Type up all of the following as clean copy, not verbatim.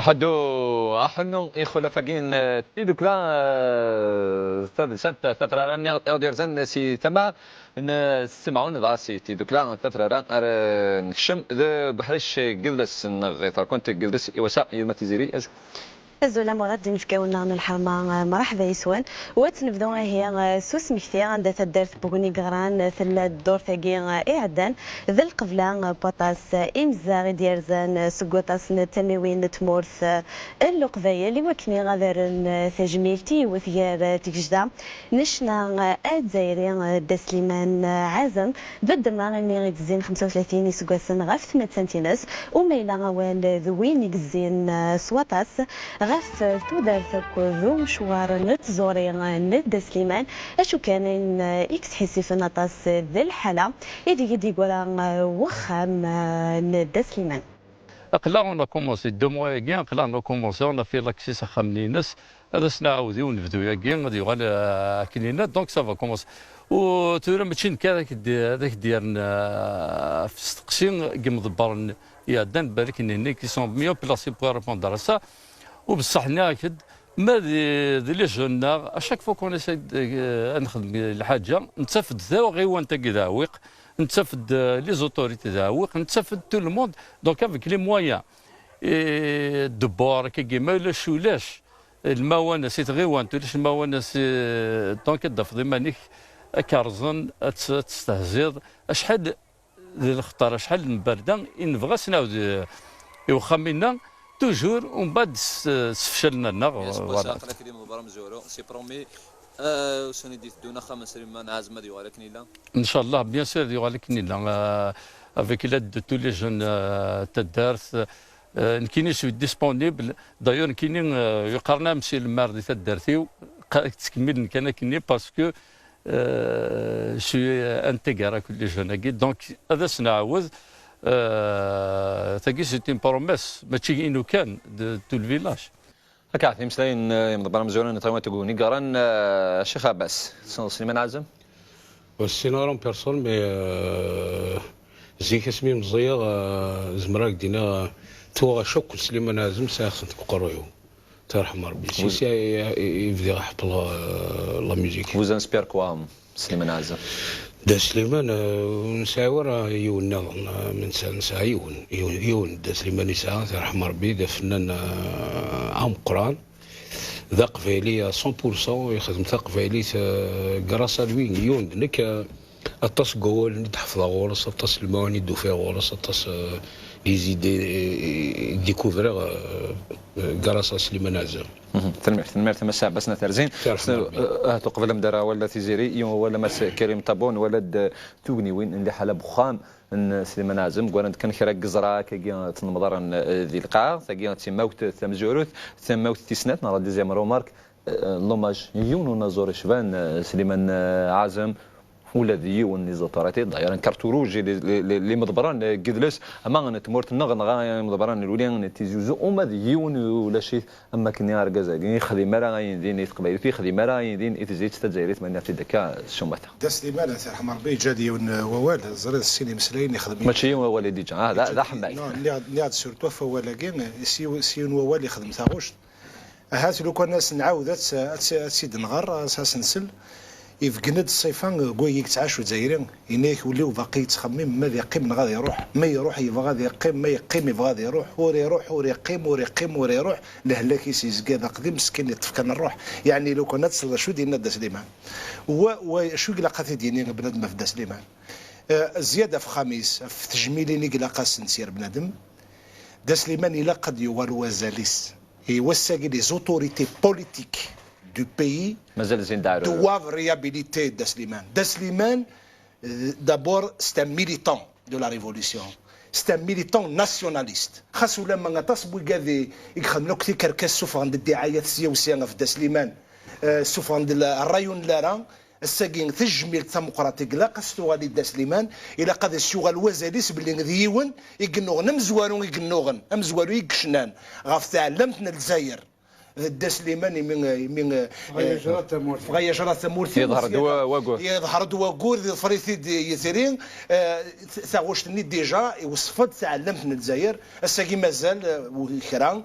أحدو إخوة فاقين تيدوك لا سنت تترى راني أودير زن سي تما نسمعون ضاسي تيدوك لا تترى ران نشم ذا بحرش جلس نغيثر كنت جلس وساء يما تزيري الزولا مراد نفكاونا الحرمة مرحبا يسوان وتنبدو هي سوس مكثير عند تدرت بوغني قران في الدور ثقي إعدان ذا القبلة بطاس إمزاغ ديرزان سقوطاس نتنوين تمورث اللقضية اللي وكني غادر تجميلتي وثيار تكجدا نشنا الجزائري دا سليمان عازم بدنا غني غيتزين 35 سقواسن غاف 8 سنتيناس وميلا غوال ذوين يكزين سواطاس غاف تودارت ذو مشوار نتزوري ند سليمان اشو كان اكس حسي في نطاس ذي الحالة يدي يقول وخام ند سليمان. Là, on a commencé 2 mois et là, on a commencé, on a fait l'accès à Khamninas. هذا سنعاودو ونبداو ياكي غادي يغال كلينا دونك سافا كومونس و تورا ماشي هذاك ديالنا في السقسي كيما دبر يا دان بالك اني كي سون ميو بلاسي بوغ ريبوندر سا وبصح ناكد ما دي لي جون اشاك فوا كون اساي نخدم الحاجه نتفد ذا غير انت كذا ويق نتفد لي زوتوريتي ذا ويق نتفد تو لو موند دونك افيك لي مويان دبور كيما لا شولاش الموانئ سي تغيوان توليش الموانئ دونك دافضي مانيك كارزن تستهزيض شحال الخطر شحال من برده نبغى نعاود يوخمينا توجور ومن بعد سفشلنا فوالا كريم برام زورو سي برومي وسوني ديت دونا خمس سليمان عازم ديال ولكن لا ان شاء الله بيان سور ديال ولكن لا افيك لاد دو تو لي جون تدارس نكيني سوي ديسبونيبل دايور نكيني يقارنا مسي المار دي تدارتيو تكمل كان كني باسكو سوي انتيغرا كل جون دونك هذا سنعاود تاكي سيتي بروميس ماشي انه كان تو الفيلاج هكا في مسلاين يمضبر مزورين تايما تقولني قران الشيخ عباس سليمان عازم والسيناريو بيرسون مي زيك اسمي مزيغ زمراك دينا تو شوك سليمان عازم ساخنت بقرويو ترحم ربي سي يبدا يحط لا ميوزيك فوز انسبير كوا سليمان عازم دا سليمان نساور يون من نسا يون دا سليمان يسعى ترحم ربي دا فنان عام قران ذا قبايلي 100% يخدم ذا قبايلي كراسا لوين يون نك الطاس قول نتحفظها غورس الطاس المواني دو فيها غورس الطاس لي زيدي ديكوفريغ كراسا سليمان عازم تنمير تمسع بسنا ترزين قبل مدرا ولا تيزيري ولا مس كريم طابون ولا توغني وين اللي حاله بخام ان سليمان عازم قال كان خير قزرا كي تنمضر ذي القاع ثقي تموت ثمزوروت ثموت تيسنات نرا ديزيام رومارك لوماج يون نزور شبان سليمان عازم ولا ديون نيزوطوراتي داير كارتوروج اللي مضبران قدلس اما تمورت نغ مضبران الوليان تيزوزو وما ديون ولا شيء اما كني ارغازاكي خدي مرا غايدين يتقبايلتي خدي مرا غايدين يتزيد تزايريت من في دكا الشماته سليمان يرحم ربي جا ديون ووال زريد السيني مسلاين يخدم ماشي ووال ديجا هذا حماي نياد سورتو فوالاكين سيون ووال يخدم تاغوش هات لو كان الناس نعاودات سيد نغار اساس نسل يفقند الصيفان كويك تعاش وزايرين هناك ولاو باقي تخمم ماذا يقيم غادي يروح ما يروح يبغى غادي يقيم ما يقيم يبغى غادي يروح ورا يروح ورا يقيم ورا يقيم ورا يروح لهلاك يسيز كذا قديم مسكين يتفكر نروح يعني لو كنا تصل شو ديالنا دا سليمان وشو قلاقات ديالنا بنادم في دا سليمان زياده في خميس في تجميلين قلاقات سنسير بنادم دا سليمان الى قد يوال وزاليس يوساقي لي زوتوريتي بوليتيك du pays doivent réhabiliter Dasliman. Dasliman, d'abord, c'est un militant de la révolution. C'est un militant nationaliste. خاصو لما غتصبوا كذا يخدموا كثير كركاس سوف عند الدعايات السياسيه في داسليمان سوف عند الرايون لارا الساقين تجميل ديمقراطيك لا قصتو غادي داسليمان الى قاد الشغل وزاليس باللي ذيون يقنوغن مزوارون يقنوغن مزوارو يكشنان غاف تعلمتنا الجزائر دا سليماني من غيجرات ثمورتي يظهر دواغور فريثي يثيرين ثاغوشتني ديجا وصفت تعلمت من الجزائر الساقي مازال وكرا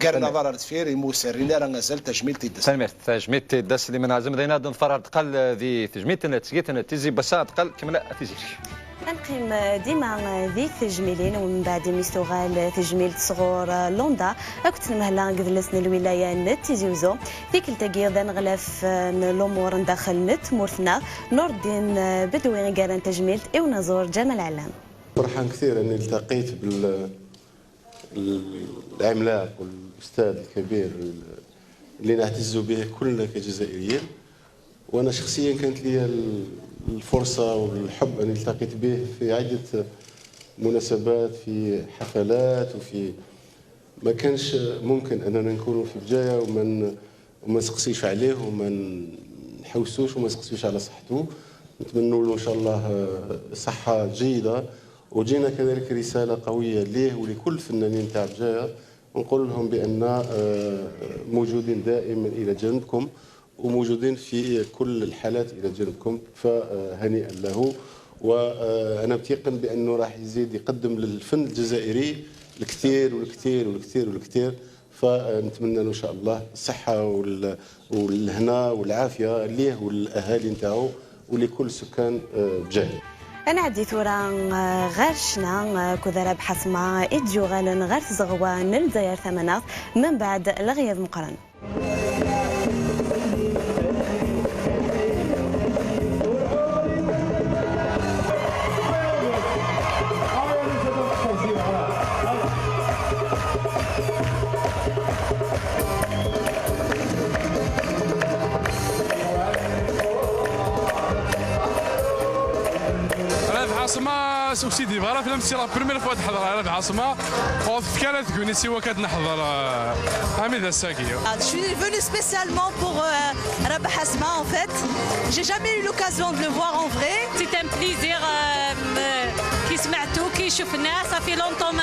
قرنا ضرر تفير يموسرين راه مازال تجميل تيدس تجميل تيدس اللي منازم دينا نفرر تقل ذي تجميل تسقيت تيزي بس تقل كملا تيزي نقيم ديما ذي تجميلين ومن بعد ميستوغال تجميل صغور لوندا كنت مهلا قدلسنا الولايه نت تيزيوزو فيك التقي ذا نغلف الامور نداخل نت مورثنا نور الدين بدوي قارن تجميل او نزور جمال علام. فرحان كثير اني التقيت بالعملاق والاستاذ الكبير اللي نعتز به كلنا كجزائريين، وانا شخصيا كانت لي الفرصه والحب اني التقيت به في عده مناسبات، في حفلات، وفي ما كانش ممكن اننا نكونوا في بجايه وما نسقسيش عليه وما نحوسوش وما نسقسيوش على صحته. نتمنى له ان شاء الله صحه جيده، وجينا كذلك رساله قويه ليه ولكل فنانين تاع بجايه، ونقول لهم بان موجودين دائما الى جانبكم وموجودين في كل الحالات الى جانبكم، فهنيئا له. وانا متيقن بانه راح يزيد يقدم للفن الجزائري الكثير والكثير والكثير والكثير، فنتمنى له ان شاء الله الصحه والهنا والعافيه ليه والاهالي نتاعو ولكل سكان بجايه. أنا عدي ثورا غارشنا كذا بحث مع إدجو غالن غير زغوان الجزائر ثمانات من بعد لغيظ مقرن. العاصمه سيدي بغا فيلم سي لا بريمير فوا تحضر على العاصمه في كانت تكوني سوا كتنحضر حميده الساكيه. Je suis venue spécialement pour Rabah Asma en fait. J'ai jamais eu l'occasion de le voir en vrai. C'est un plaisir كي سمعتو كي شفناه صافي لونطون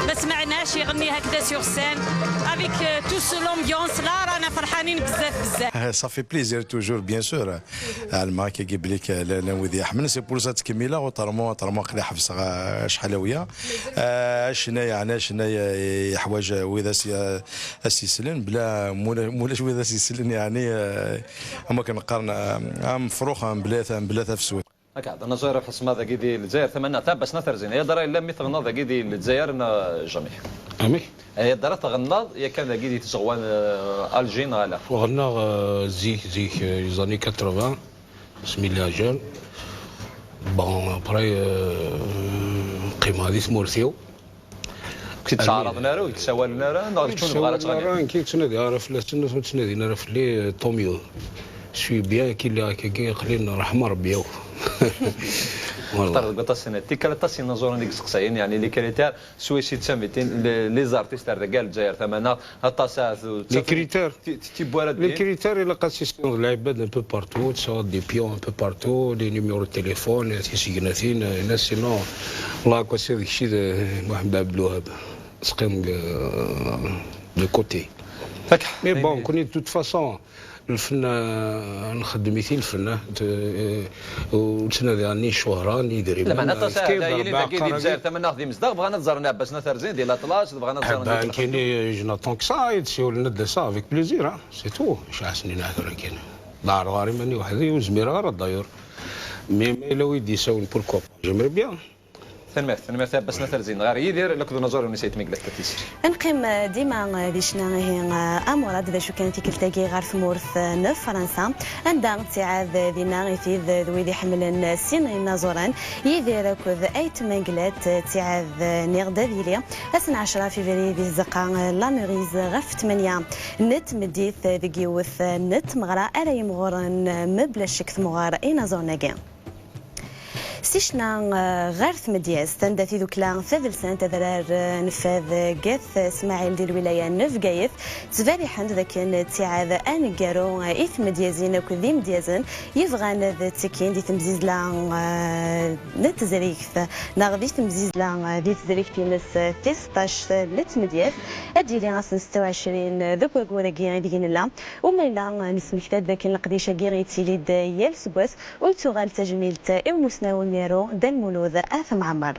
ما سمعناش يغني هكذا سور سين افيك تو سو لومبيونس لا رانا فرحانين بزاف بزاف. صافي بليزير توجور بيان سور علما كيجيب لك وذي احمد سي بور سا تكميله وطرمو قلي حفص شحالويه شنايا حوايج وذا سي سلن بلا مولاش وذا سي سلن يعني هما كنقارن مفروخ بلاثه في السويد. هكا نظير في اسماء ذاك دي الجزائر ثمنا تاب بس نثر زين يدرى الا مثل نض ذاك دي الجزائر جميع امي يدرى تغنى يا كان ذاك دي تشغوان الجين غالا غنى زيك زاني 80 بسم الله جون بون ابري قيمه هذه مورثيو كنت تعرضنا له يتساوالنا راه نغير شنو بغات غني كي تنادي عارف لا تنادي نعرف لي طوميو شوي بيان كي اللي هكا قليلنا رحمه ربي والله قطع السنه تيك لا تاسي نزور ديك سقساين يعني اللي كريتير سويسي تسميتين لي زارتيست تاع قال الجزائر ثمانه الطاسات لي كريتير تيبوارد لي كريتير الا قاسيسيون العباد ان بو بارتو تصاوب دي بيون ان بو بارتو لي نيميرو تليفون تيسيغناتين الناس سينو والله كوسي داك الشيء محمد عبد الوهاب سقيم دو كوتي مي بون كوني توت فاسون الفن نخدم مثل الفن وتنادي عني الشهره ندير لا معناتها هذا اللي باقي ديال الجزائر ثمن ناخذ مصداق بغينا نزرنا باش نثرزين ديال الاطلاس بغينا نزرنا كاين جناتون كسا يتسيو لنا دو سا افيك بليزير سي تو شحال سنين هذا كاين دار غاري ماني وحدي وزميره غير دايور مي لو يدي ساون بوركو جيمري بيان ثنمر بس نثرزين غير يدير لك نزور ونسيت مقلت كتيسري نقيم ديما ديشنا هي امورات ذا شو كانت كلتاكي غير في مورث نف فرنسا عندها تعاد دينا في ذوي حمل سين نزوران يدير كذ ايت مقلت تعاد نيغدا ديليا 12 فيفري دي زقا لا موريز غف 8 نت مديث ذيوث نت مغرا ارا يمغورن مبلا شك ثمغار اي نزورناكي سيشنا غير ثمدياس تندثي ذوكلا ثذل سنة تذرار نفاذ قث اسماعيل ديال الولاية نف قايث تفاري حند ذا كان تعاذ ان قارو ايث مديازين وكذي مديازن يبغى نذ تكين دي تمزيز لا نتزريكث ناغدي تمزيز لا دي تزريكث نس 16 نت مدياز ادي لي غاس 26 ذوك وكوراكي ديال لا وما لا نسمك ذاك القديشه كي تيليد يال سبوس وتغال تجميل تا مسناون ميرو دال مولوذ آثم عمر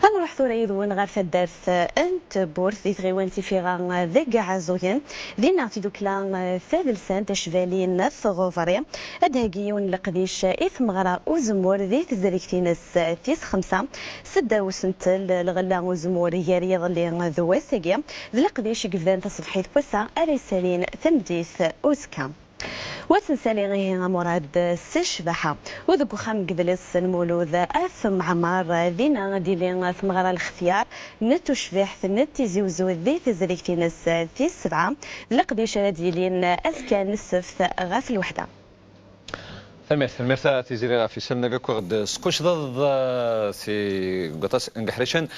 نروح ثورة يدون غير فدارت أنت بورث ذي تغيوانتي في غان ذي عزوين ذي نعطي دوكلا ثالثان تشفالين ثغوفري أدهاقيون لقديش إثم غراء وزمور ذي تزريكتينس تيس 5 6 وسنتل الغلا وزمور ياري ظلي ذواسقيا ذي لقديش قفدان تصفحيث بوسا أريسالين ثمديث أوسكا وتنسالي غيه مراد سشبحة وذوك خام قبلس المولود أثم عمار ذينا ديلين ثمغرا الاختيار نتو شبيح نتي زوزو ذي تزريكتينس في 7 لقديش ديلين أذكى نصف غاف الوحدة. المرثا تيزيري في سلنا كورد سكوش ضد سي قطاس انقحرشن